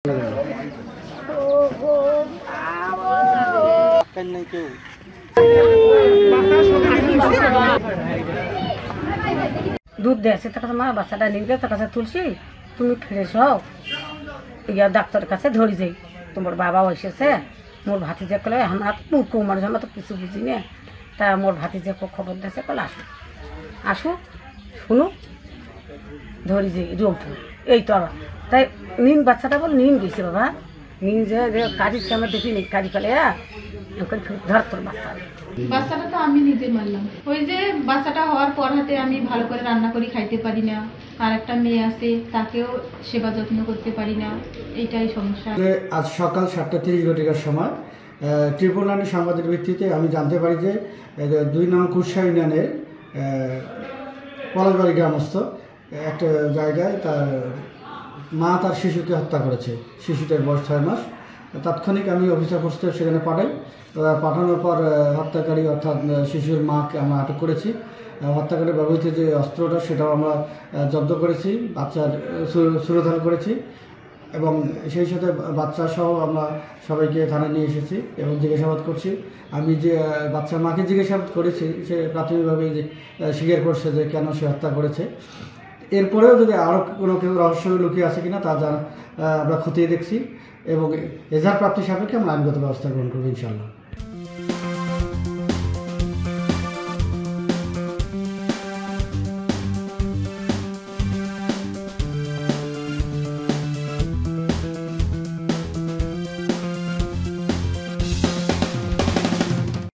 দুধ দিয়েছে তার কাছে মা বাচ্চাটা নিয়ে গেলে তার কাছে তুলসী তুমি ফ্রেশ হও ইয়া ডাক্তারের কাছে ধরি যাই তোমার বাবা এসেছে মোর ভাতিজা কলে আমরা মূর্খ মানুষ আমরা তো কিছু বুঝি না তা মোর ভাতিজা খবর দিয়েছে কলে আসুক আসুক শুনো ধরি যাই রোগপুর এই তো আবার তাই নিন বাচ্চাটা বল নিন গেছে বাবা নিন যে কাজী আমরা দেখিনি কাজী ফেলে ধর তোর বাচ্চাটা তো আমি নিজে মারলাম ওই যে বাচ্চাটা হওয়ার পর হাতে আমি ভালো করে রান্না করি খাইতে পারি না আর একটা মেয়ে আছে তাকেও সেবা যত্ন করতে পারি না এইটাই সমস্যা। আজ সকাল 7:30 সময় ত্রিপুরানি সংবাদের ভিত্তিতে আমি জানতে পারি যে 2 নং কুরসা ইউনিয়নের পলাশবাড়ি গ্রামস্থ একটা জায়গায় তার মা তার শিশুকে হত্যা করেছে। শিশুটার বয়স 6 মাস। তাৎক্ষণিক আমি অফিসার ফোর্সকে সেখানে পাঠাই। পাঠানোর পর হত্যাকারী অর্থাৎ শিশুর মাকে আমরা আটক করেছি। হত্যাকারী ব্যবহৃত যে অস্ত্রটা সেটাও আমরা জব্দ করেছি, বাচ্চার সুরধার করেছি এবং সেই সাথে বাচ্চা সহ আমরা সবাইকে থানায় নিয়ে এসেছি এবং জিজ্ঞাসাবাদ করছি। আমি যে বাচ্চার মাকে জিজ্ঞাসাবাদ করেছি সে প্রাথমিকভাবে যে স্বীকার করছে যে কেন সে হত্যা করেছে। এরপরেও যদি আরও কোনো কেউ রহস্য লুকিয়ে আছে কিনা তা আমরা খতিয়ে দেখছি এবং এজাহার প্রাপ্তি সাপেক্ষে আমরা আইনগত ব্যবস্থা গ্রহণ করবো ইনশাআল্লাহ।